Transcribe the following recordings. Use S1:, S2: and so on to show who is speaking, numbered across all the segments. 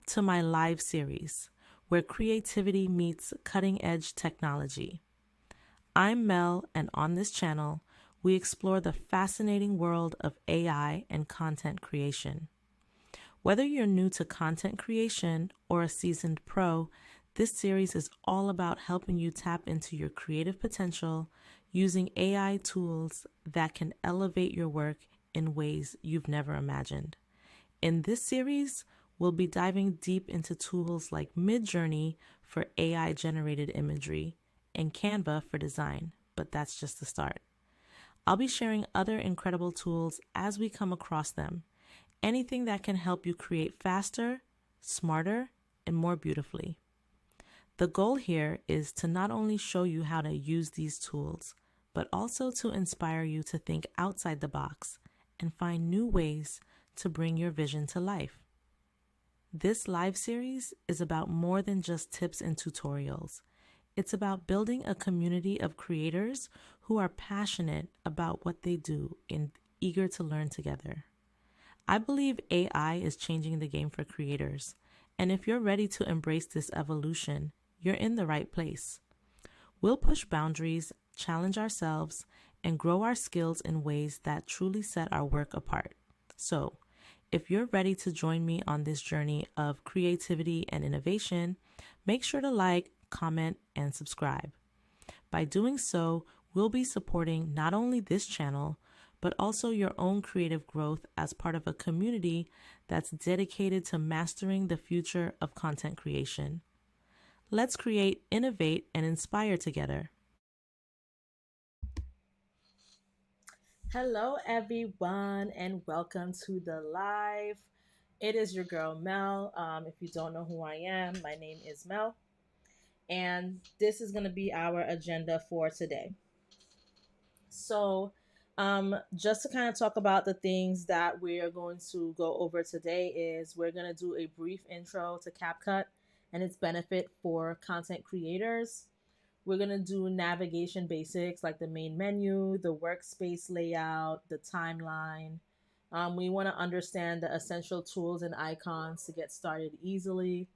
S1: to my live series, where creativity meets cutting edge technology. I'm Mel, and on this channel, we explore the fascinating world of AI and content creation. Whether you're new to content creation or a seasoned pro, this series is all about helping you tap into your creative potential using AI tools that can elevate your work in ways you've never imagined. In this series, we'll be diving deep into tools like Midjourney for AI-generated imagery and Canva for design, but that's just the start. I'll be sharing other incredible tools as we come across them, anything that can help you create faster, smarter, and more beautifully. The goal here is to not only show you how to use these tools, but also to inspire you to think outside the box and find new ways to bring your vision to life. This live series is about more than just tips and tutorials. It's about building a community of creators who are passionate about what they do and eager to learn together. I believe AI is changing the game for creators, and if you're ready to embrace this evolution, you're in the right place. We'll push boundaries, challenge ourselves, and grow our skills in ways that truly set our work apart. So, if you're ready to join me on this journey of creativity and innovation, make sure to like, comment, and subscribe. By doing so, we'll be supporting not only this channel, but also your own creative growth as part of a community that's dedicated to mastering the future of content creation. Let's create, innovate, and inspire together. Hello, everyone, and welcome to the live. It is your girl, Mel. If you don't know who I am, my name is Mel, and this is going to be our agenda for today. So, just to kind of talk about the things that we are going to go over today is we're going to do a brief intro to Capcut and its benefit for content creators. We're going to do navigation basics like the main menu, the workspace layout, the timeline. We want to understand the essential tools and icons to get started easily.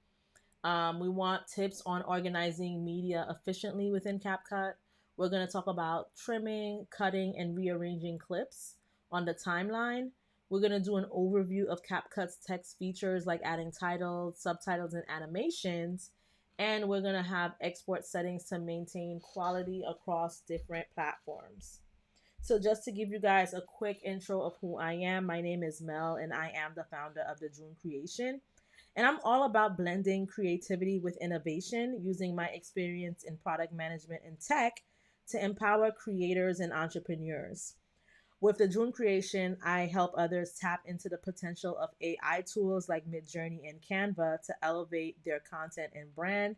S1: We want tips on organizing media efficiently within CapCut. We're going to talk about trimming, cutting, and rearranging clips on the timeline. We're going to do an overview of CapCut's text features like adding titles, subtitles, and animations. And we're going to have export settings to maintain quality across different platforms. So just to give you guys a quick intro of who I am, my name is Mel, and I am the founder of The June Creation. And I'm all about blending creativity with innovation, using my experience in product management and tech to empower creators and entrepreneurs. With the June Creation, I help others tap into the potential of AI tools like Midjourney and Canva to elevate their content and brand.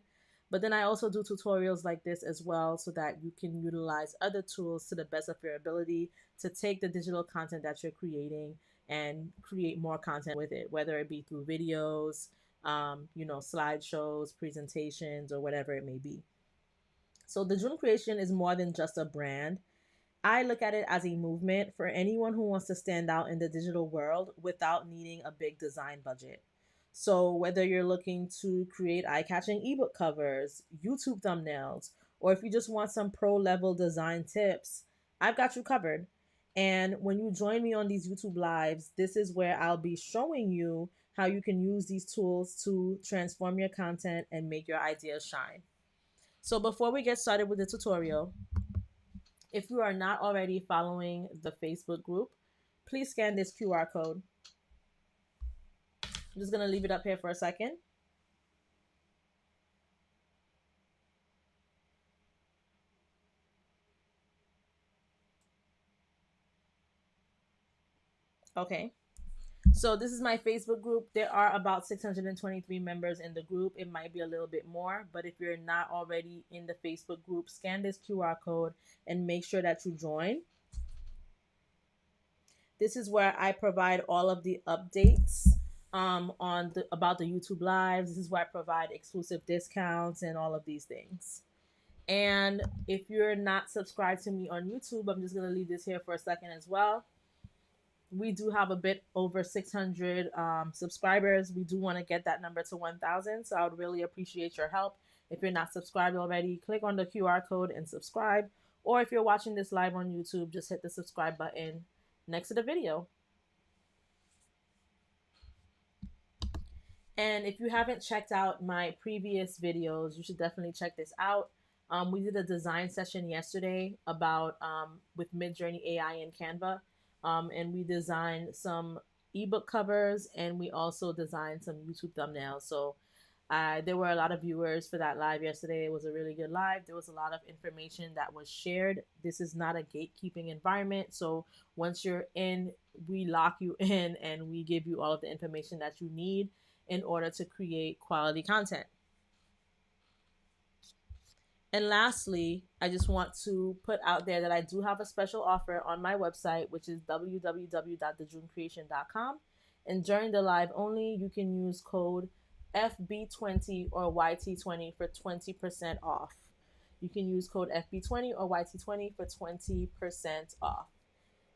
S1: But then I also do tutorials like this as well so that you can utilize other tools to the best of your ability to take the digital content that you're creating and create more content with it, whether it be through videos, slideshows, presentations, or whatever it may be. So the June Creation is more than just a brand. I look at it as a movement for anyone who wants to stand out in the digital world without needing a big design budget. So, whether you're looking to create eye catching ebook covers, YouTube thumbnails, or if you just want some pro level design tips, I've got you covered. And when you join me on these YouTube lives, this is where I'll be showing you how you can use these tools to transform your content and make your ideas shine. So, before we get started with the tutorial, if you are not already following the Facebook group, please scan this QR code. I'm just going to leave it up here for a second. Okay. So this is my Facebook group. There are about 623 members in the group. It might be a little bit more, but if you're not already in the Facebook group, scan this QR code and make sure that you join. This is where I provide all of the updates about the YouTube lives. This is where I provide exclusive discounts and all of these things. And if you're not subscribed to me on YouTube, I'm just going to leave this here for a second as well. We do have a bit over 600 subscribers. We do want to get that number to 1,000. So I would really appreciate your help. If you're not subscribed already, click on the QR code and subscribe. Or if you're watching this live on YouTube, just hit the subscribe button next to the video. And if you haven't checked out my previous videos, you should definitely check this out. We did a design session yesterday about with Midjourney AI and Canva, and we designed some ebook covers, and we also designed some YouTube thumbnails. So there were a lot of viewers for that live yesterday. It was a really good live. There was a lot of information that was shared. This is not a gatekeeping environment. So once you're in, we lock you in and we give you all of the information that you need in order to create quality content. And lastly, I just want to put out there that I do have a special offer on my website, which is www.thedreamcreation.com. And during the live only, you can use code FB20 or YT20 for 20% off. You can use code FB20 or YT20 for 20% off.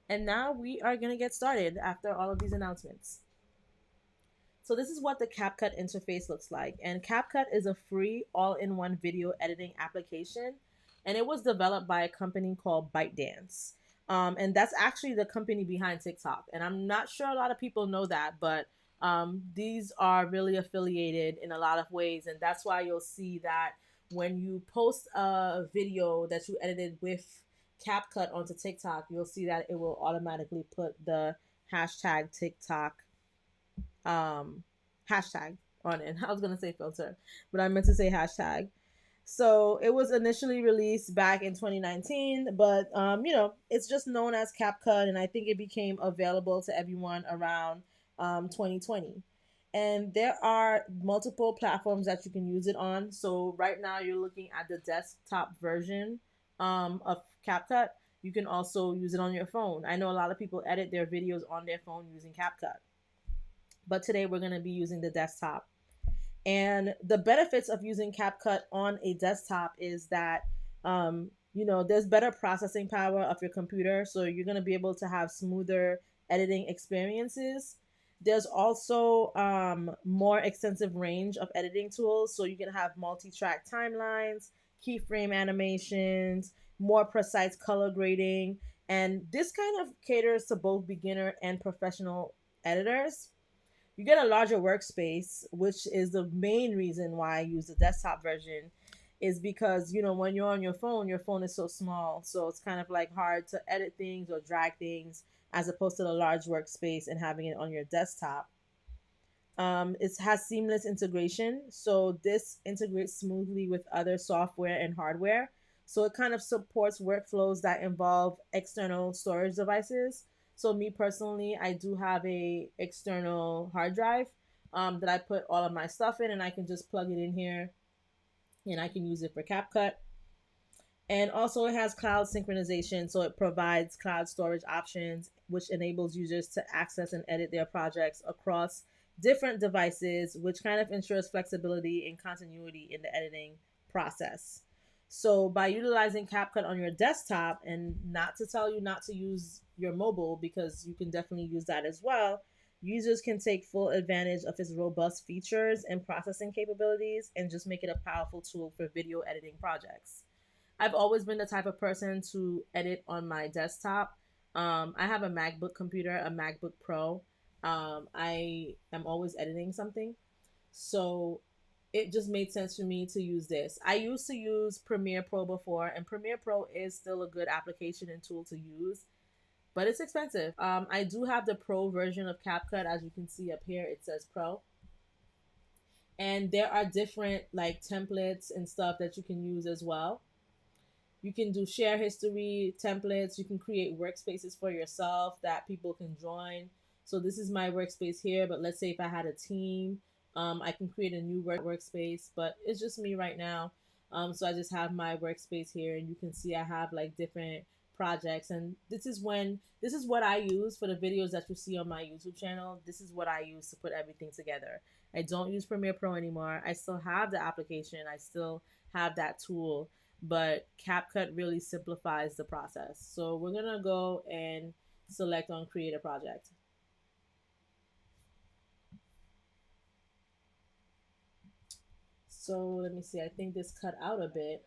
S1: And now we are going to get started after all of these announcements. So this is what the Capcut interface looks like. And Capcut is a free all-in-one video editing application. And it was developed by a company called ByteDance. And that's actually the company behind TikTok. And I'm not sure a lot of people know that, but these are really affiliated in a lot of ways. And that's why you'll see that when you post a video that you edited with Capcut onto TikTok, you'll see that it will automatically put the hashtag TikTok hashtag on it. I was gonna say filter, but I meant to say hashtag. So it was initially released back in 2019, but it's just known as CapCut, and I think it became available to everyone around 2020. And there are multiple platforms that you can use it on. So right now you're looking at the desktop version of CapCut. You can also use it on your phone. I know a lot of people edit their videos on their phone using CapCut, but today we're going to be using the desktop. And the benefits of using CapCut on a desktop is that, there's better processing power of your computer. So you're going to be able to have smoother editing experiences. There's also more extensive range of editing tools. So you can have multi-track timelines, keyframe animations, more precise color grading. And this kind of caters to both beginner and professional editors. You get a larger workspace, which is the main reason why I use the desktop version, is because when you're on your phone is so small, so it's kind of like hard to edit things or drag things as opposed to the large workspace and having it on your desktop. It has seamless integration, so this integrates smoothly with other software and hardware. So it kind of supports workflows that involve external storage devices. So me personally, I do have a external hard drive that I put all of my stuff in, and I can just plug it in here, and I can use it for CapCut. And also it has cloud synchronization, so it provides cloud storage options, which enables users to access and edit their projects across different devices, which kind of ensures flexibility and continuity in the editing process. So by utilizing CapCut on your desktop, and not to tell you not to use your mobile, because you can definitely use that as well, users can take full advantage of its robust features and processing capabilities and just make it a powerful tool for video editing projects. I've always been the type of person to edit on my desktop. I have a MacBook computer, a MacBook Pro. I am always editing something. So it just made sense for me to use this. I used to use Premiere Pro before, and Premiere Pro is still a good application and tool to use, but it's expensive. I do have the Pro version of CapCut. As you can see up here, it says Pro. And there are different like templates and stuff that you can use as well. You can do share history templates. You can create workspaces for yourself that people can join. So this is my workspace here, but let's say if I had a team, I can create a new workspace, but it's just me right now. So I just have my workspace here, and you can see I have like different projects, and this is what I use for the videos that you see on my YouTube channel. This is what I use to put everything together. I don't use Premiere Pro anymore. I still have the application. I still have that tool, but CapCut really simplifies the process. So we're gonna go and select on create a project. So let me see. I think this cut out a bit.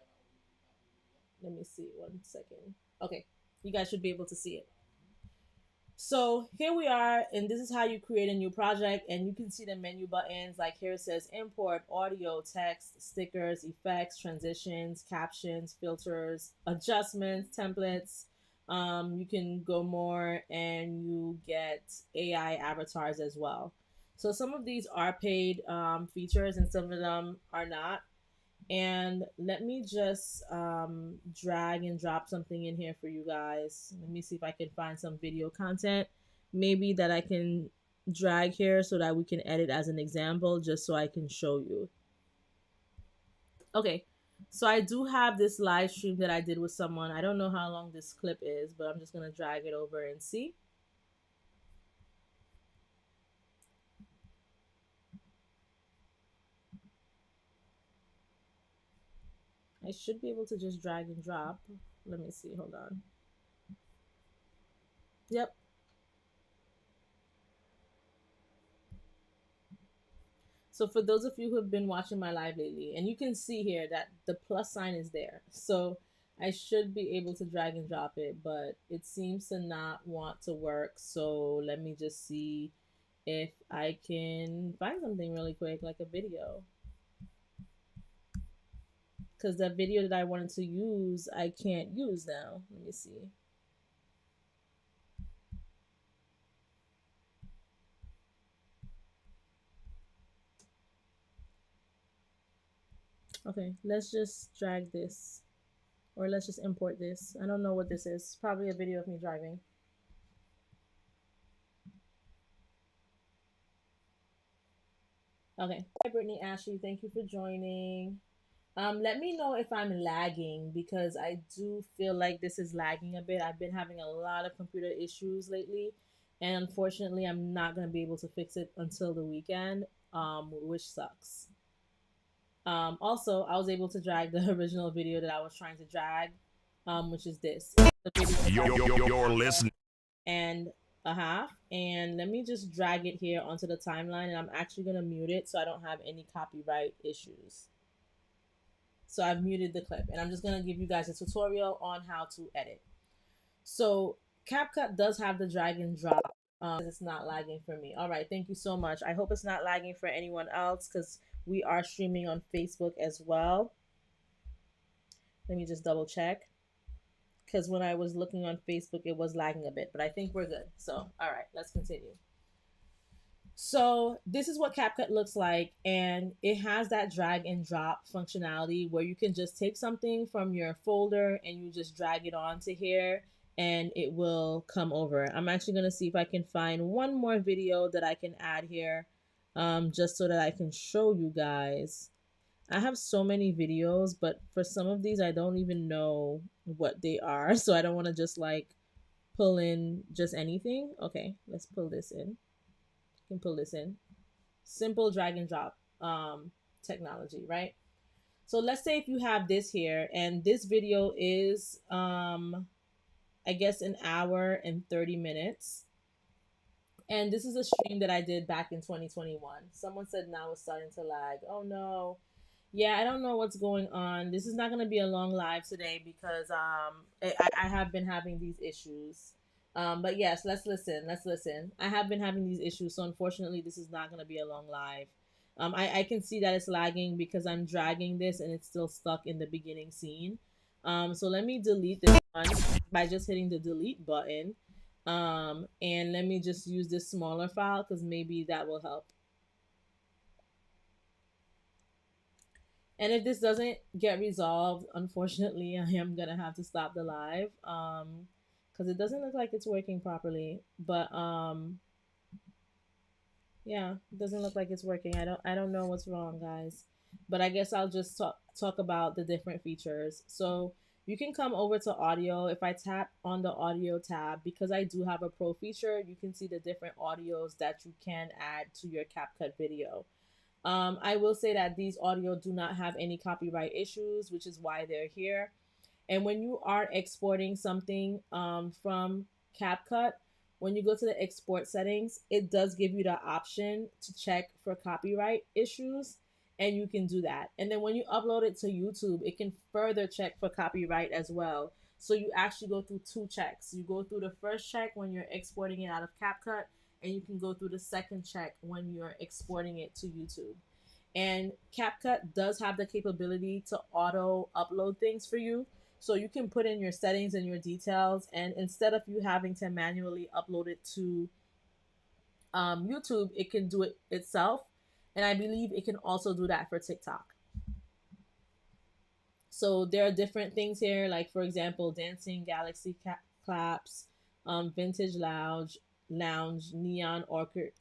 S1: Let me see 1 second. Okay, you guys should be able to see it. So here we are, and this is how you create a new project. And you can see the menu buttons. Like here it says import audio, text, stickers, effects, transitions, captions, filters, adjustments, templates. You can go more, and you get AI avatars as well. So some of these are paid features, and some of them are not. And let me just drag and drop something in here for you guys. Let me see if I can find some video content, maybe that I can drag here so that we can edit as an example, just so I can show you. Okay, so I do have this live stream that I did with someone. I don't know how long this clip is, but I'm just going to drag it over and see. I should be able to just drag and drop. Let me see. Hold on. Yep. So for those of you who have been watching my live lately, and you can see here that the plus sign is there. So I should be able to drag and drop it, but it seems to not want to work. So let me just see if I can find something really quick, like a video. Because that video that I wanted to use, I can't use now. Let me see. Okay, let's just drag this. Or let's just import this. I don't know what this is. Probably a video of me driving. Okay. Hi, Brittany Ashley. Thank you for joining. Let me know if I'm lagging, because I do feel like this is lagging a bit. I've been having a lot of computer issues lately, and unfortunately, I'm not going to be able to fix it until the weekend, which sucks. Also, I was able to drag the original video that I was trying to drag, which is this. You're listening. And a half. And let me just drag it here onto the timeline, and I'm actually going to mute it so I don't have any copyright issues. So I've muted the clip, and I'm just going to give you guys a tutorial on how to edit. So Capcut does have the drag and drop. It's not lagging for me. All right, thank you so much. I hope it's not lagging for anyone else, because we are streaming on Facebook as well. Let me just double check, because when I was looking on Facebook, it was lagging a bit, but I think we're good. So, all right, let's continue. So this is what Capcut looks like, and it has that drag and drop functionality where you can just take something from your folder and you just drag it onto here, and it will come over. I'm actually going to see if I can find one more video that I can add here, just so that I can show you guys. I have so many videos, but for some of these, I don't even know what they are. So I don't want to just like pull in just anything. Okay, let's pull this in. You can pull this in. Simple drag and drop technology, right? So let's say if you have this here, and this video is, I guess, an hour and 30 minutes. And this is a stream that I did back in 2021. Someone said now it's starting to lag. Oh no. Yeah, I don't know what's going on. This is not going to be a long live today, because I have been having these issues. But yes, let's listen. Let's listen. I have been having these issues, so unfortunately, this is not going to be a long live. I can see that it's lagging because I'm dragging this and it's still stuck in the beginning scene. So let me delete this one by just hitting the delete button. And let me just use this smaller file, because maybe that will help. And if this doesn't get resolved, unfortunately, I am gonna have to stop the live, because it doesn't look like it's working properly. But yeah, it doesn't look like it's working. I don't know what's wrong, guys. But I guess I'll just talk about the different features. So you can come over to audio. If I tap on the audio tab, because I do have a pro feature, you can see the different audios that you can add to your CapCut video. I will say that these audio do not have any copyright issues, which is why they're here. And when you are exporting something from CapCut, when you go to the export settings, it does give you the option to check for copyright issues, and you can do that. And then when you upload it to YouTube, it can further check for copyright as well. So you actually go through two checks. You go through the first check when you're exporting it out of CapCut, and you can go through the second check when you're exporting it to YouTube. And CapCut does have the capability to auto upload things for you. So you can put in your settings and your details, and instead of you having to manually upload it to YouTube, it can do it itself. And I believe it can also do that for TikTok. So there are different things here, like for example, dancing galaxy claps, vintage lounge, neon orchid.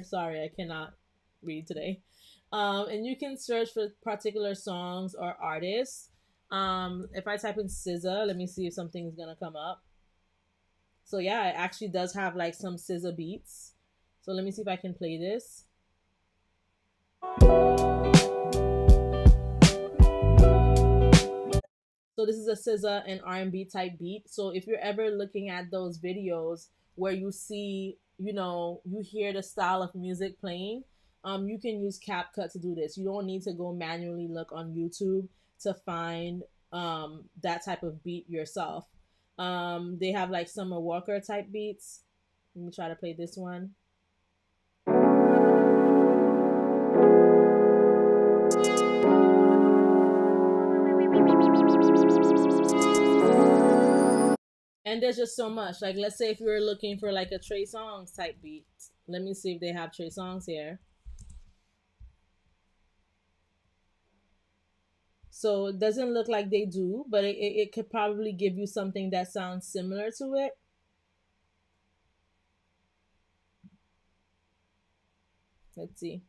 S1: Sorry, I cannot read today. And you can search for particular songs or artists. If I type in SZA, let me see if something's gonna come up. So yeah, it actually does have like some SZA beats. So let me see if I can play this. So this is a SZA and R&B type beat. So if you're ever looking at those videos where you see, you hear the style of music playing, you can use CapCut to do this. You don't need to go manually look on YouTube to find that type of beat yourself. They have like Summer Walker type beats. Let me try to play this one. And there's just so much. Like, let's say if you were looking for like a Trey Songz type beat. Let me see if they have Trey Songz here. So it doesn't look like they do, but it could probably give you something that sounds similar to it. Let's see.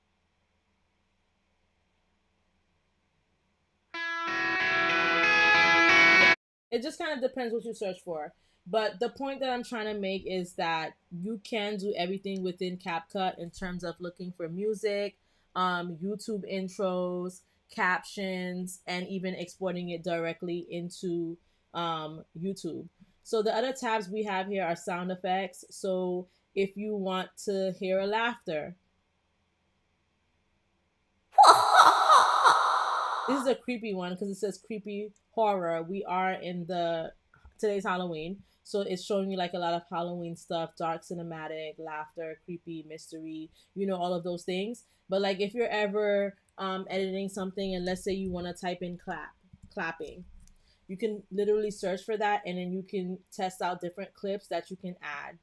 S1: It just kind of depends what you search for. But the point that I'm trying to make is that you can do everything within CapCut in terms of looking for music, YouTube intros, captions, and even exporting it directly into YouTube. So the other tabs we have here are sound effects. So if you want to hear a laughter, this is a creepy one because it says creepy horror. We are in the today's Halloween, so it's showing you like a lot of Halloween stuff, dark cinematic, laughter, creepy, mystery, all of those things. But like if you're ever editing something and let's say you want to type in clapping, you can literally search for that and then you can test out different clips that you can add.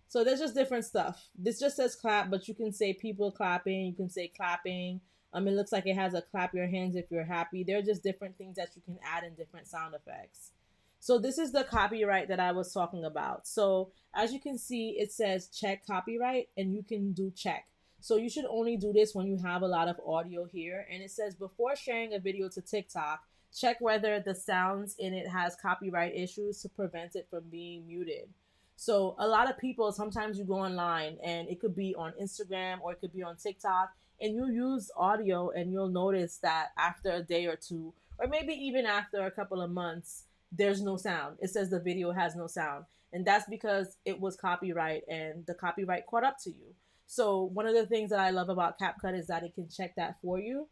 S1: So there's just different stuff. This just says clap, but you can say people clapping. You can say clapping. It looks like it has a clap your hands if you're happy. There are just different things that you can add in different sound effects. So this is the copyright that I was talking about. So as you can see, it says check copyright and you can do check. So you should only do this when you have a lot of audio here. And it says before sharing a video to TikTok, check whether the sounds in it has copyright issues to prevent it from being muted. So a lot of people, sometimes you go online and it could be on Instagram or it could be on TikTok and you use audio and you'll notice that after a day or two, or maybe even after a couple of months, there's no sound. It says the video has no sound. And that's because it was copyright and the copyright caught up to you. So one of the things that I love about CapCut is that it can check that for you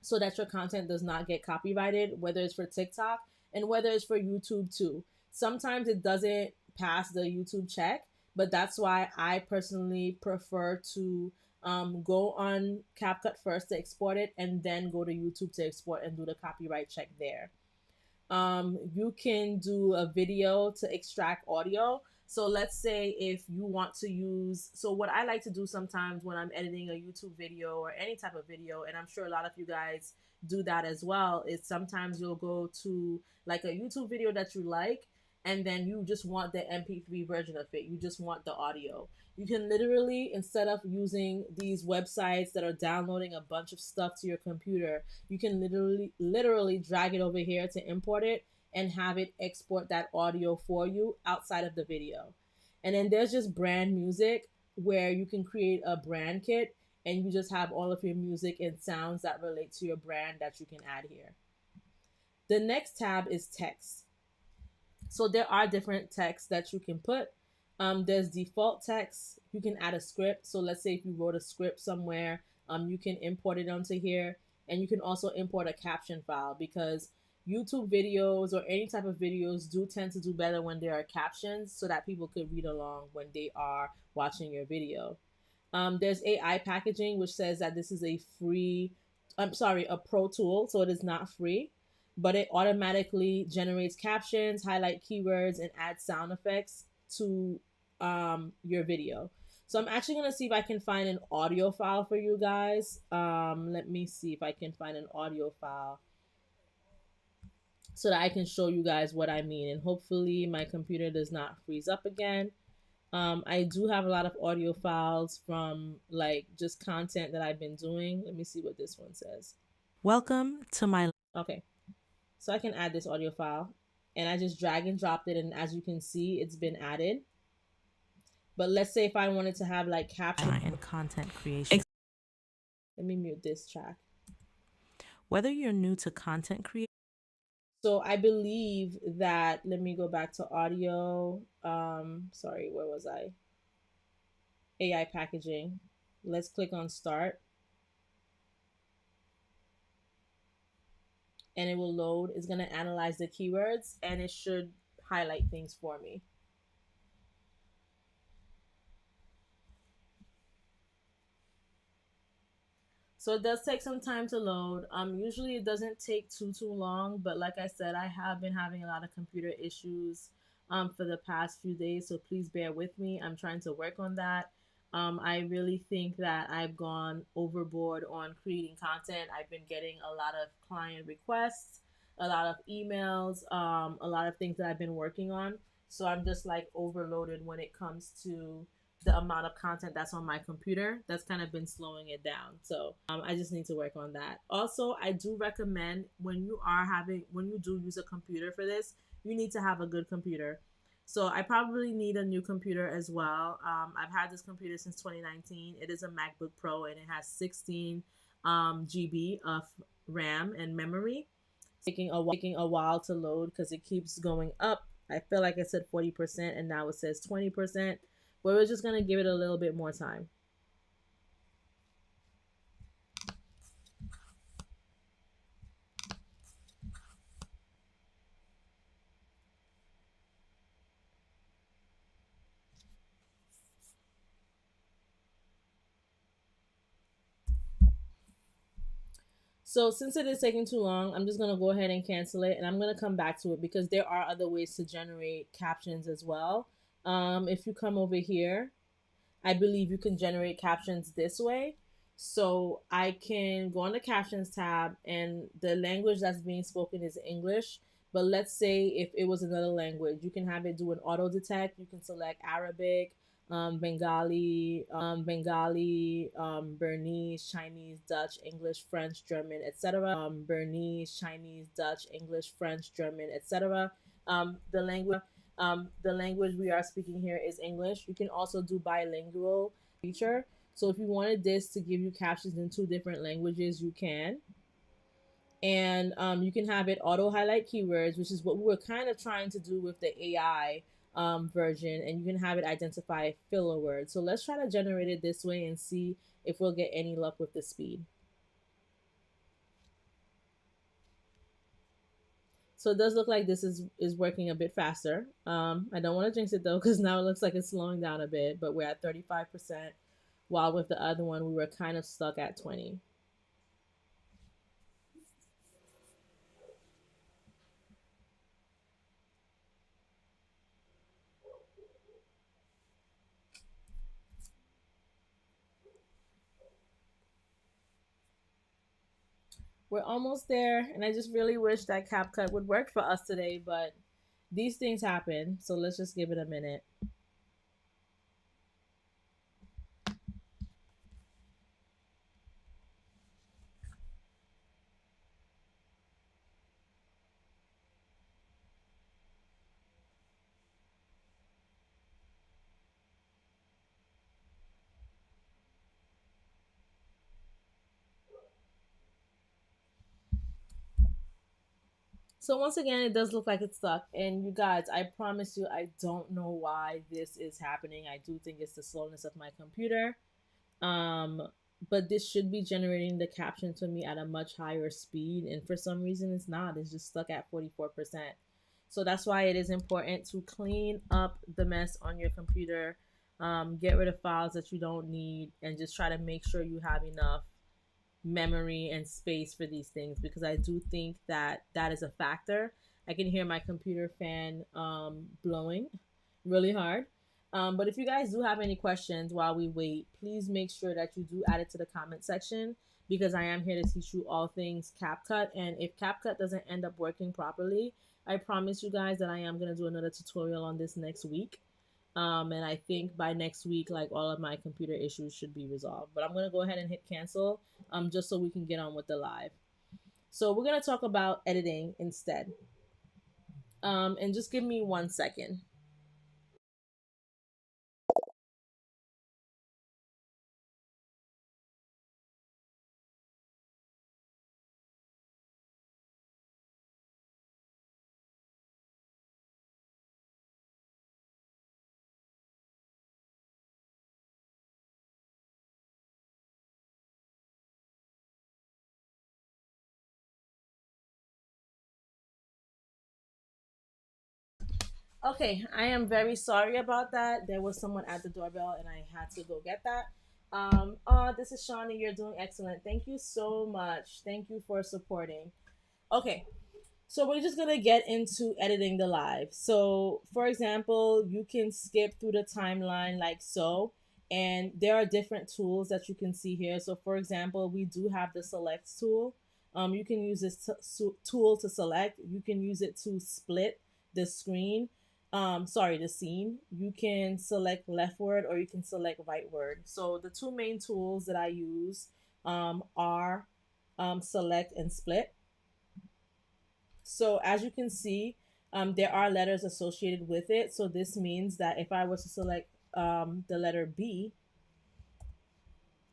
S1: so that your content does not get copyrighted, whether it's for TikTok and whether it's for YouTube too. Sometimes it doesn't pass the YouTube check, but that's why I personally prefer to go on CapCut first to export it and then go to YouTube to export and do the copyright check there. You can do a video to extract audio. So let's say if you want to use, so what I like to do sometimes when I'm editing a YouTube video or any type of video, and I'm sure a lot of you guys do that as well, is sometimes you'll go to like a YouTube video that you like, and then you just want the MP3 version of it. You just want the audio. You can literally, instead of using these websites that are downloading a bunch of stuff to your computer, you can literally drag it over here to import it and have it export that audio for you outside of the video. And then there's just brand music, where you can create a brand kit and you just have all of your music and sounds that relate to your brand that you can add here. The next tab is text. So there are different texts that you can put. There's default text. You can add a script. So let's say if you wrote a script somewhere, you can import it onto here. And you can also import a caption file, because YouTube videos or any type of videos do tend to do better when there are captions, so that people could read along when they are watching your video. There's AI packaging, which says that this is a free, I'm sorry, a pro tool, so it is not free, but it automatically generates captions, highlight keywords, and adds sound effects to your video. So I'm actually gonna see if I can find an audio file for you guys. Let me see if I can find an audio file so that I can show you guys what I mean, and hopefully my computer does not freeze up again. I do have a lot of audio files from like just content that I've been doing. Let me see what this one says. Welcome to my. Okay, so I can add this audio file, and I just drag and dropped it, and as you can see, it's been added. But let's say if I wanted to have like caption and content creation. Let me mute this track. Whether you're new to content creation. So I believe that, let me go back to audio. Sorry, where was I? AI packaging. Let's click on start. And it will load. It's going to analyze the keywords, and it should highlight things for me. So it does take some time to load. Usually it doesn't take too long, but like I said, I have been having a lot of computer issues for the past few days, so please bear with me. I'm trying to work on that. I really think that I've gone overboard on creating content. I've been getting a lot of client requests, a lot of emails, a lot of things that I've been working on. So I'm just like overloaded when it comes to the amount of content that's on my computer. That's kind of been slowing it down. So I just need to work on that. Also, I do recommend when you do use a computer for this, you need to have a good computer. So I probably need a new computer as well. I've had this computer since 2019. It is a MacBook Pro, and it has 16 GB of RAM and memory. Taking a while to load because it keeps going up. I feel like I said 40%, and now it says 20%. But we're just gonna give it a little bit more time. So since it is taking too long, I'm just gonna go ahead and cancel it, and I'm gonna come back to it because there are other ways to generate captions as well. If you come over here, I believe you can generate captions this way. So I can go on the captions tab, and the language that's being spoken is English. But let's say if it was another language, you can have it do an auto detect. You can select Arabic, Bengali, Bernese, Chinese, Dutch, English, French, German, etc. Bernese, Chinese, Dutch, English, French, German, etc. The language we are speaking here is English. You can also do bilingual feature. So if you wanted this to give you captions in 2 different languages, you can. And you can have it auto highlight keywords, which is what we were kind of trying to do with the AI version. And you can have it identify filler words. So let's try to generate it this way and see if we'll get any luck with the speed. So it does look like this is working a bit faster. I don't want to jinx it though, because now it looks like it's slowing down a bit, but we're at 35%, while with the other one, we were kind of stuck at 20. We're almost there, and I just really wish that Capcut would work for us today, but these things happen, so let's just give it a minute. So once again, it does look like it's stuck. And you guys, I promise you, I don't know why this is happening. I do think it's the slowness of my computer. Um, but this should be generating the captions for me at a much higher speed. And for some reason, it's not. It's just stuck at 44%. So that's why it is important to clean up the mess on your computer, get rid of files that you don't need, and just try to make sure you have enough memory and space for these things, because I do think that that is a factor. I can hear my computer fan blowing really hard. But if you guys do have any questions while we wait, please make sure that you do add it to the comment section, because I am here to teach you all things CapCut. And if CapCut doesn't end up working properly, I promise you guys that I am going to do another tutorial on this next week. And I think by next week, like, all of my computer issues should be resolved. But I'm gonna go ahead and hit cancel, just so we can get on with the live. So we're gonna talk about editing instead. And just give me 1 second. Okay, I am very sorry about that. There was someone at the doorbell, and I had to go get that. This is Shawnee. You're doing excellent. Thank you so much. Thank you for supporting. Okay, so we're just gonna get into editing the live. So for example, you can skip through the timeline like so, and there are different tools that you can see here. So for example, we do have the select tool. You can use this tool to select. You can use it to split the screen. Sorry, the scene. You can select leftward or you can select rightward. So the two main tools that I use are select and split. So as you can see, there are letters associated with it. So this means that if I were to select the letter B,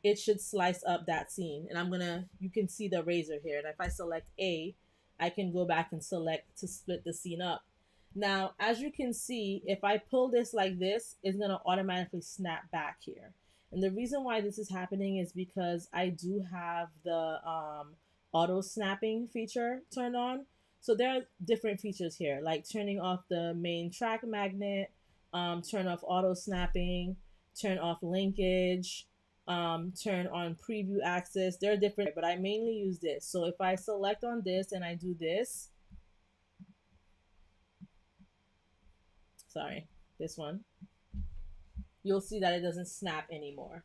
S1: it should slice up that scene. And you can see the razor here. And if I select A, I can go back and select to split the scene up. Now, as you can see, if I pull this like this, it's going to automatically snap back here. And the reason why this is happening is because I do have the auto snapping feature turned on. So there are different features here, like turning off the main track magnet, turn off auto snapping, turn off linkage, turn on preview access. There are different, but I mainly use this. So if I select on this and I do this, sorry, this one, you'll see that it doesn't snap anymore.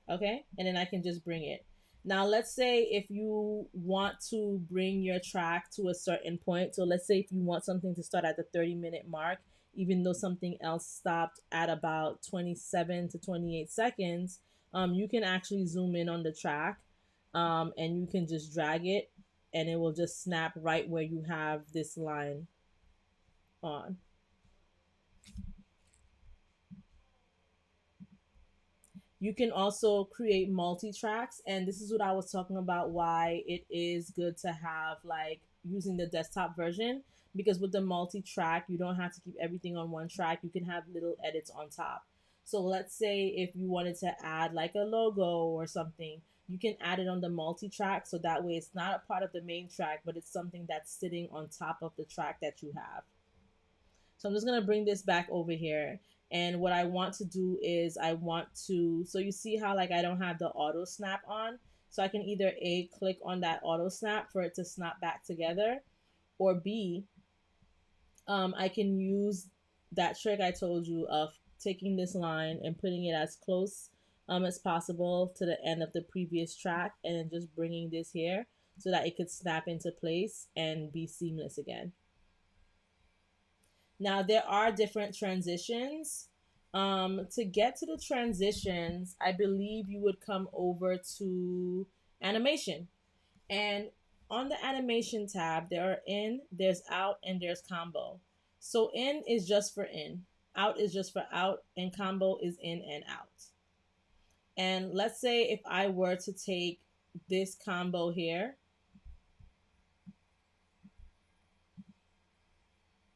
S1: Okay, and then I can just bring it. Now let's say if you want to bring your track to a certain point, so let's say if you want something to start at the 30-minute mark, even though something else stopped at about 27 to 28 seconds, you can actually zoom in on the track, and you can just drag it, and it will just snap right where you have this line on. You can also create multi-tracks, and this is what I was talking about, why it is good to have, like, using the desktop version, because with the multi-track you don't have to keep everything on one track. You can have little edits on top. So let's say if you wanted to add like a logo or something, you can add it on the multi-track, so that way it's not a part of the main track, but it's something that's sitting on top of the track that you have. So I'm just going to bring this back over here. And what I want to do is so you see how, like, I don't have the auto snap on. So I can either A, click on that auto snap for it to snap back together, or B, I can use that trick I told you of taking this line and putting it as close as possible to the end of the previous track, and then just bringing this here so that it could snap into place and be seamless again. Now, there are different transitions. To get to the transitions, I believe you would come over to animation. And on the animation tab, there are in, there's out, and there's combo. So in is just for in, out is just for out, and combo is in and out. And let's say if I were to take this combo here.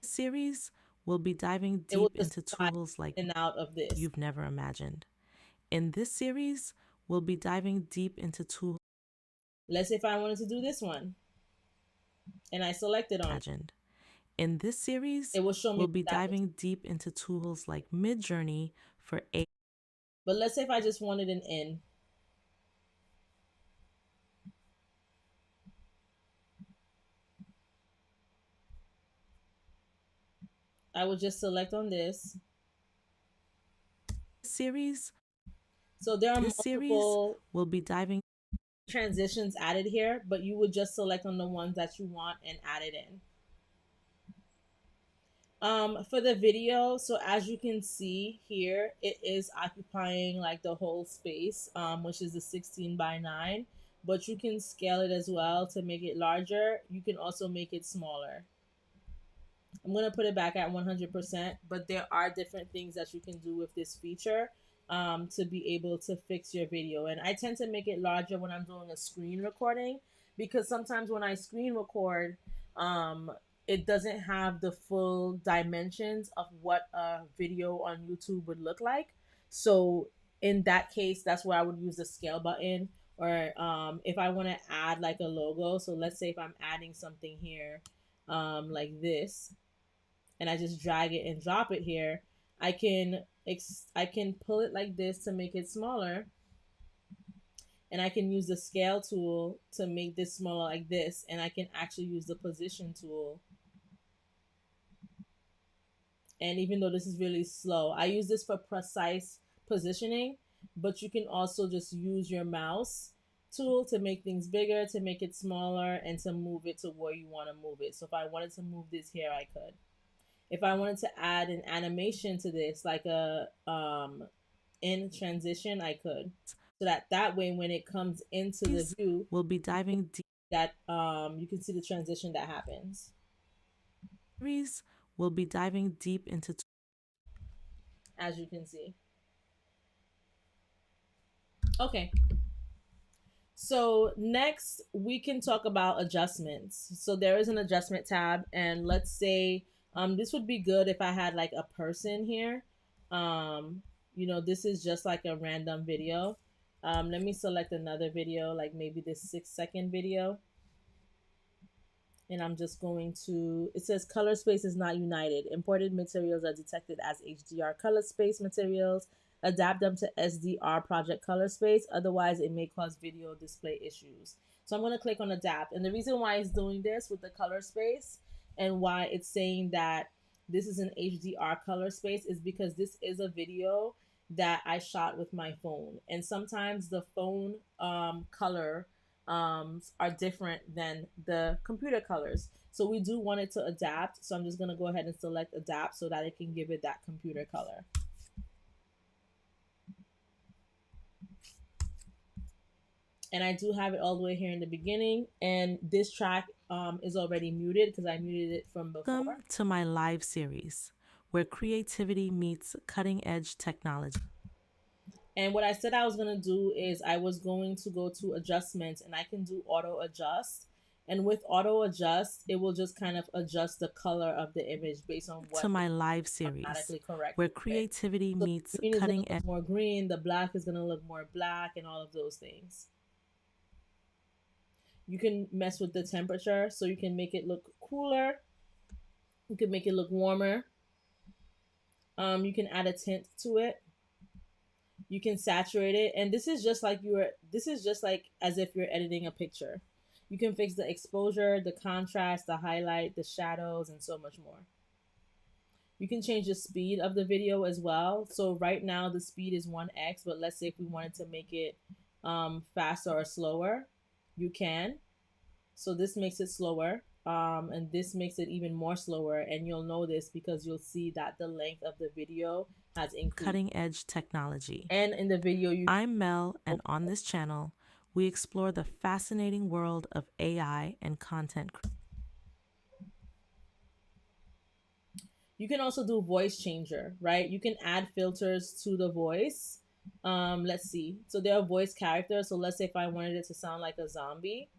S2: This series will be diving
S1: It will
S2: deep
S1: just
S2: into
S1: slide
S2: tools like
S1: in and out of this.
S2: you've never imagined. In this series, we'll be diving deep into tools
S1: Let's say if I wanted to do this one and I selected on it,
S2: imagined. In this series,
S1: it will show me
S2: we'll be
S1: that was.
S2: diving deep into tools like Midjourney for AI.
S1: But let's say if I just wanted an in, I would just select on this.
S2: Series,
S1: So there are
S2: this series
S1: multiple
S2: will be diving
S1: transitions added here, but you would just select on the ones that you want and add it in. For the video, so as you can see here, it is occupying like the whole space, which is the 16:9, but you can scale it as well to make it larger. You can also make it smaller. I'm gonna put it back at 100%, but there are different things that you can do with this feature to be able to fix your video. And I tend to make it larger when I'm doing a screen recording, because sometimes when I screen record, um, it doesn't have the full dimensions of what a video on YouTube would look like. So in that case, that's where I would use the scale button. Or if I want to add like a logo, so let's say if I'm adding something here, like this, and I just drag it and drop it here, I can I can pull it like this to make it smaller, and I can use the scale tool to make this smaller like this, and I can actually use the position tool. And even though this is really slow, I use this for precise positioning, but you can also just use your mouse tool to make things bigger, to make it smaller, and to move it to where you want to move it. So if I wanted to move this here, I could. If I wanted to add an animation to this, like a in transition, I could. So that way, when it comes into the view,
S2: will be diving deep.
S1: that you can see the transition that happens,
S2: Series will be diving deep into
S1: as you can see. Okay, so next we can talk about adjustments. So there is an adjustment tab, and let's say this would be good if I had like a person here. Um, this is just like a random video. Let me select another video, like maybe this 6-second video. And I'm just going to, it says color space is not united. Imported materials are detected as HDR color space materials. Adapt them to SDR project color space. Otherwise, it may cause video display issues. So I'm going to click on adapt. And the reason why it's doing this with the color space and why it's saying that this is an HDR color space is because this is a video that I shot with my phone. And sometimes the phone color are different than the computer colors. So we do want it to adapt. So I'm just going to go ahead and select adapt so that it can give it that computer color. And I do have it all the way here in the beginning. And this track is already muted because I muted it from before.
S2: Welcome to my live series where creativity meets cutting edge technology.
S1: And what I said I was going to do is I was going to go to adjustments, and I can do auto adjust. And with auto adjust, it will just kind of adjust the color of the image based on what
S2: to my live series
S1: automatically correct
S2: where creativity
S1: so
S2: meets
S1: green is going
S2: cutting
S1: to
S2: edge.
S1: look more green, the black is going to look more black, and all of those things. You can mess with the temperature, so you can make it look cooler. You can make it look warmer. You can add a tint to it. You can saturate it, and this is just like as if you're editing a picture. You can fix the exposure, the contrast, the highlight, the shadows, and so much more. You can change the speed of the video as well. So right now the speed is 1x, but let's say if we wanted to make it faster or slower, you can. So this makes it slower, and this makes it even more slower. And you'll know this because you'll see that the length of the video has increased.
S2: Cutting edge technology.
S1: And in the video,
S2: I'm Mel, and on this channel, we explore the fascinating world of AI and content.
S1: You can also do voice changer, right? You can add filters to the voice. Let's see. So there are voice characters. So let's say if I wanted it to sound like a zombie,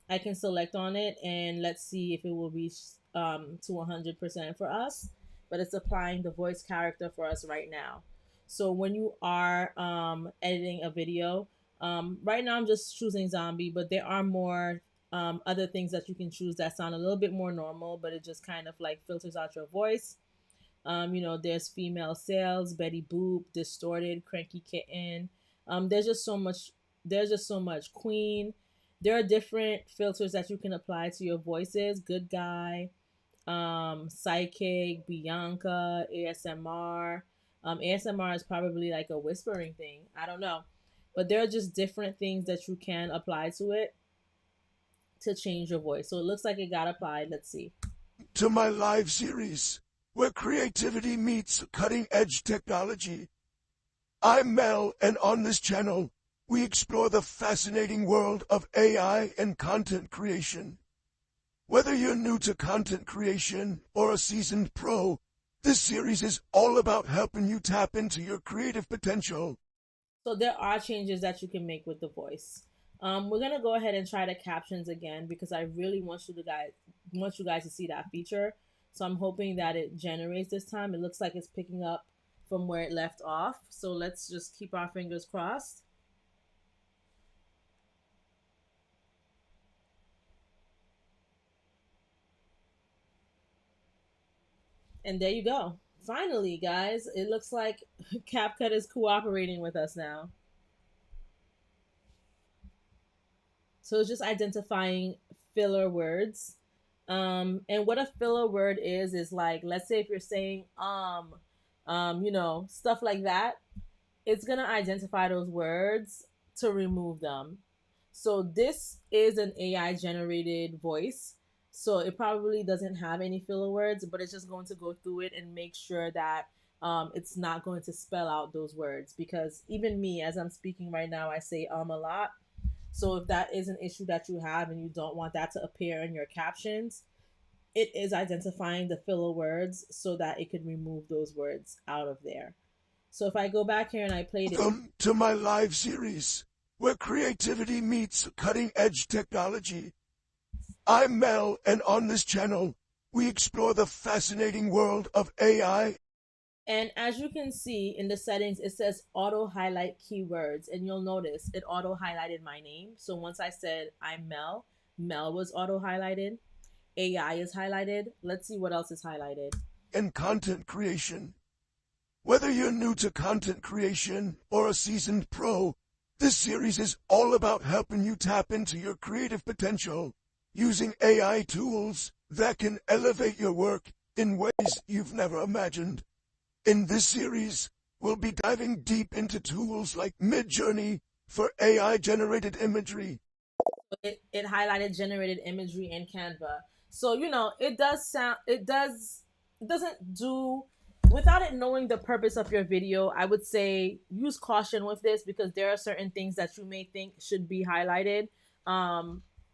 S1: I can select on it and let's see if it will reach to 100% for us. But it's applying the voice character for us right now. So when you are editing a video, right now I'm just choosing zombie, but there are more other things that you can choose that sound a little bit more normal, but it just kind of like filters out your voice. There's female sales, Betty Boop, distorted, cranky kitten. There's just so much. There's just so much. Queen. There are different filters that you can apply to your voices. Good guy, psychic, Bianca, ASMR. ASMR is probably like a whispering thing. I don't know, but there are just different things that you can apply to it to change your voice. So it looks like it got applied. Let's see.
S3: To my live series, where creativity meets cutting-edge technology. I'm Mel, and on this channel, we explore the fascinating world of AI and content creation. Whether you're new to content creation or a seasoned pro, this series is all about helping you tap into your creative potential.
S1: So there are changes that you can make with the voice. We're gonna go ahead and try the captions again because I really want you guys to see that feature. So I'm hoping that it generates this time. It looks like it's picking up from where it left off. So let's just keep our fingers crossed. And there you go. Finally, guys, it looks like Capcut is cooperating with us now. So it's just identifying filler words. And what a filler word is like, let's say if you're saying stuff like that, it's gonna identify those words to remove them. So this is an AI generated voice. So it probably doesn't have any filler words, but it's just going to go through it and make sure that it's not going to spell out those words. Because even me, as I'm speaking right now, I say a lot. So if that is an issue that you have and you don't want that to appear in your captions, it is identifying the filler words so that it could remove those words out of there. So if I go back here and I played it.
S3: Welcome to my live series, where creativity meets cutting-edge technology. I'm Mel, and on this channel, we explore the fascinating world of AI.
S1: And as you can see in the settings, it says auto highlight keywords. And you'll notice it auto highlighted my name. So once I said I'm Mel, Mel was auto highlighted. AI is highlighted. Let's see what else is highlighted.
S3: And content creation. Whether you're new to content creation or a seasoned pro, this series is all about helping you tap into your creative potential using AI tools that can elevate your work in ways you've never imagined. In this series, we'll be diving deep into tools like Midjourney for AI-generated imagery.
S1: It highlighted generated imagery in Canva. So, it doesn't do, without it knowing the purpose of your video, I would say use caution with this because there are certain things that you may think should be highlighted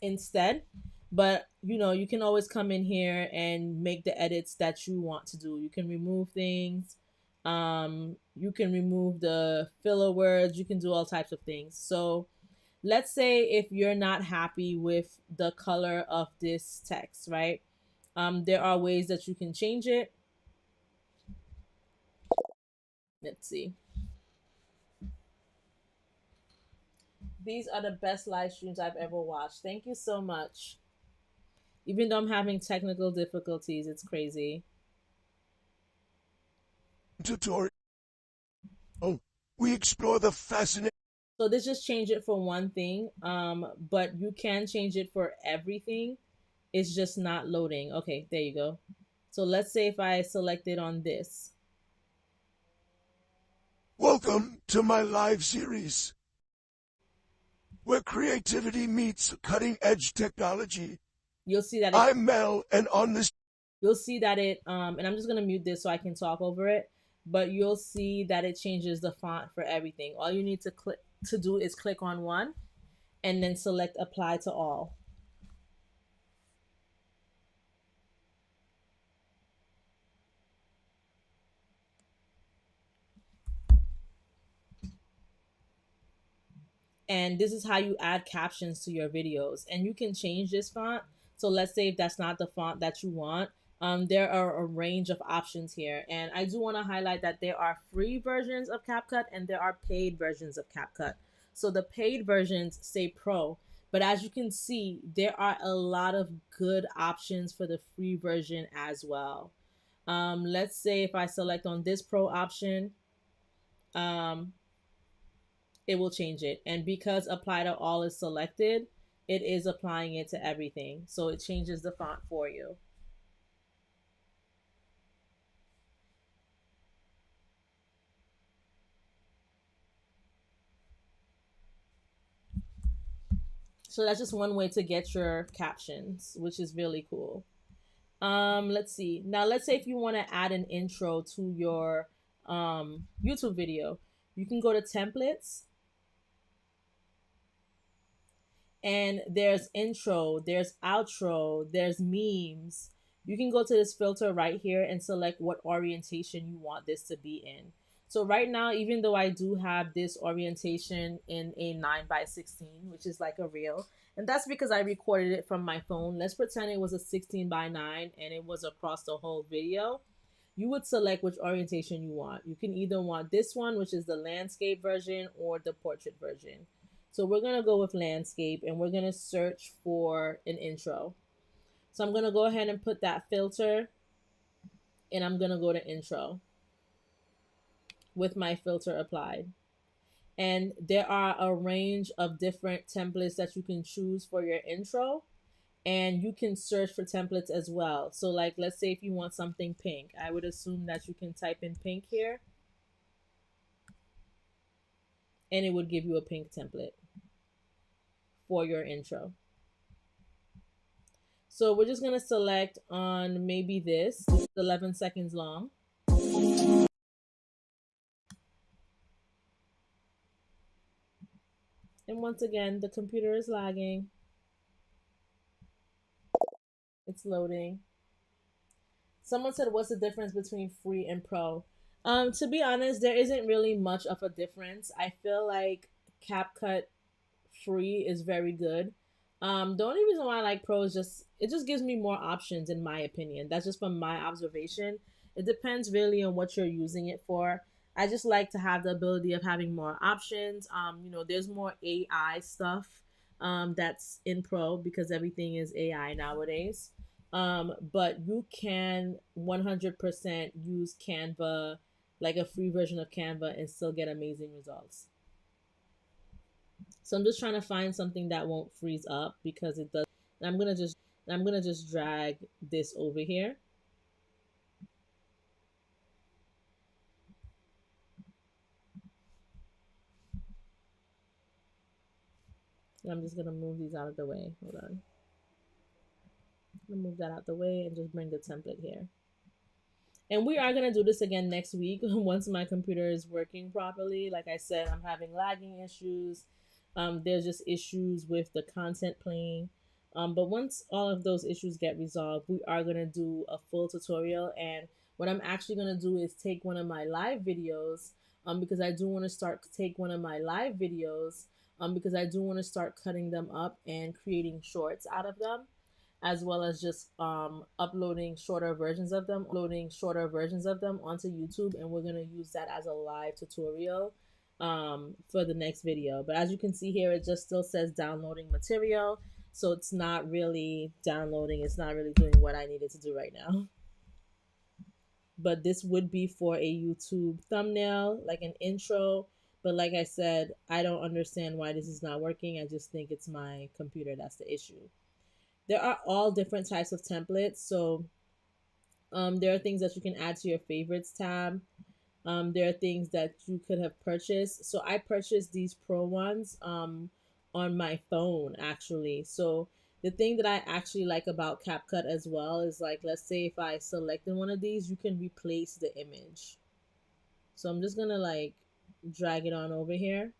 S1: instead. But, you can always come in here and make the edits that you want to do. You can remove things. You can remove the filler words. You can do all types of things. So, let's say if you're not happy with the color of this text, right? There are ways that you can change it. Let's see. These are the best live streams I've ever watched. Thank you so much. Even though I'm having technical difficulties, it's crazy.
S3: Tutorial. We explore the fascinating.
S1: So this just changed it for one thing, but you can change it for everything. It's just not loading. Okay, there you go. So let's say if I selected on this.
S3: Welcome to my live series, where creativity meets cutting-edge technology.
S1: You'll see that
S3: I'm Mel, and on this
S1: you'll see that and I'm just gonna mute this so I can talk over it, but you'll see that it changes the font for everything. All you need to do is click on one and then select apply to all.
S2: And this is how you add captions to your videos. And you can change this font. So let's say if that's not the font that you want, there are a range of options here. And I do want to highlight that there are free versions of CapCut and there are paid versions of CapCut. So the paid versions say Pro, but as you can see, there are a lot of good options for the free version as well. Let's say if I select on this Pro option, um, it will change it. And because apply to all is selected, it is applying it to everything. So it changes the font for you. So that's just one way to get your captions, which is really cool. Let's see. Now let's say if you want to add an intro to your YouTube video, you can go to templates, and there's intro, there's outro, there's memes. You can go to this filter right here and select what orientation you want this to be in. So right now, even though I do have this orientation in a 9:16, which is like a reel, and that's because I recorded it from my phone. Let's pretend it was a 16:9 and it was across the whole video. You would select which orientation you want. You can either want this one, which is the landscape version, or the portrait version. So we're going to go with landscape, and we're going to search for an intro. So I'm going to go ahead and put that filter, and I'm going to go to intro with my filter applied. And there are a range of different templates that you can choose for your intro, and you can search for templates as well. So like, let's say if you want something pink, I would assume that you can type in pink here, and it would give you a pink template for your intro. So we're just gonna select on maybe this. This is 11 seconds long. And once again, the computer is lagging. It's loading. Someone said, what's the difference between free and pro? To be honest, there isn't really much of a difference. I feel like CapCut free is very good. The only reason why I like pro is just it just gives me more options in my opinion. That's just from my observation. It depends really on what you're using it for. I just like to have the ability of having more options. There's more AI stuff that's in pro because everything is AI nowadays. But you can 100% use Canva, like a free version of Canva, and still get amazing results. So I'm just trying to find something that won't freeze up because it does. And I'm gonna just drag this over here. And I'm just gonna move these out of the way. Hold on. I'm gonna move that out the way and just bring the template here. And we are gonna do this again next week once my computer is working properly. Like I said, I'm having lagging issues. There's just issues with the content playing. But once all of those issues get resolved, we are gonna do a full tutorial. And what I'm actually gonna do is take one of my live videos, because I do want to start cutting them up and creating shorts out of them, as well as just uploading shorter versions of them onto YouTube, and we're gonna use that as a live tutorial for the next video. But as you can see here, it just still says downloading material, so it's not really downloading. It's not really doing what I needed to do right now. But this would be for a YouTube thumbnail, like an intro. But like I said, I don't understand why this is not working. I just think it's my computer that's the issue. There are all different types of templates. So there are things that you can add to your favorites tab. There are things that you could have purchased. So I purchased these pro ones on my phone actually. So the thing that I actually like about CapCut as well is, like, let's say if I selected one of these, you can replace the image. So I'm just gonna like drag it on over here.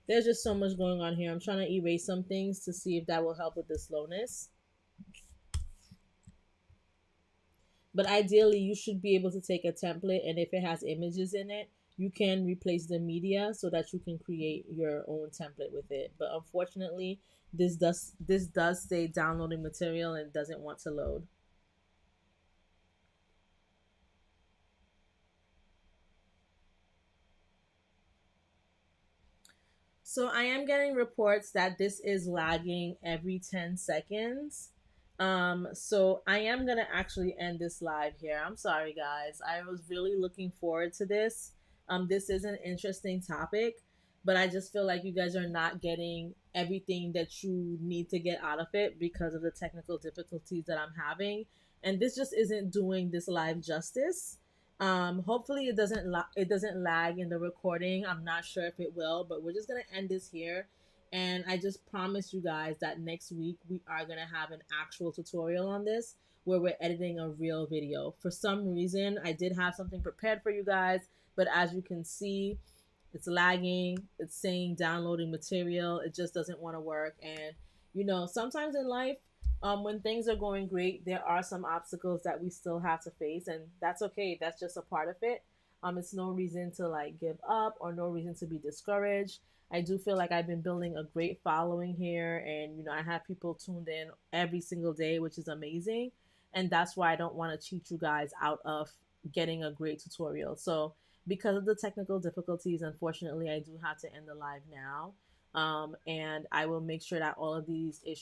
S2: There's just so much going on here. I'm trying to erase some things to see if that will help with the slowness. But ideally, you should be able to take a template, and if it has images in it, you can replace the media so that you can create your own template with it. But unfortunately, this does say downloading material and doesn't want to load. So I am getting reports that this is lagging every 10 seconds. So I am gonna actually end this live here. I'm sorry guys. I was really looking forward to this. This is an interesting topic, but I just feel like you guys are not getting everything that you need to get out of it because of the technical difficulties that I'm having. And this just isn't doing this live justice. Hopefully it doesn't lag in the recording. I'm not sure if it will, but we're just gonna end this here. And I just promise you guys that next week we are gonna have an actual tutorial on this where we're editing a real video. For some reason, I did have something prepared for you guys, but as you can see, it's lagging. It's saying downloading material. It just doesn't want to work. And sometimes in life, when things are going great, there are some obstacles that we still have to face, and that's okay. That's just a part of it. It's no reason to like give up or no reason to be discouraged. I do feel like I've been building a great following here, and I have people tuned in every single day, which is amazing. And that's why I don't want to cheat you guys out of getting a great tutorial. So because of the technical difficulties, unfortunately, I do have to end the live now. And I will make sure that all of these issues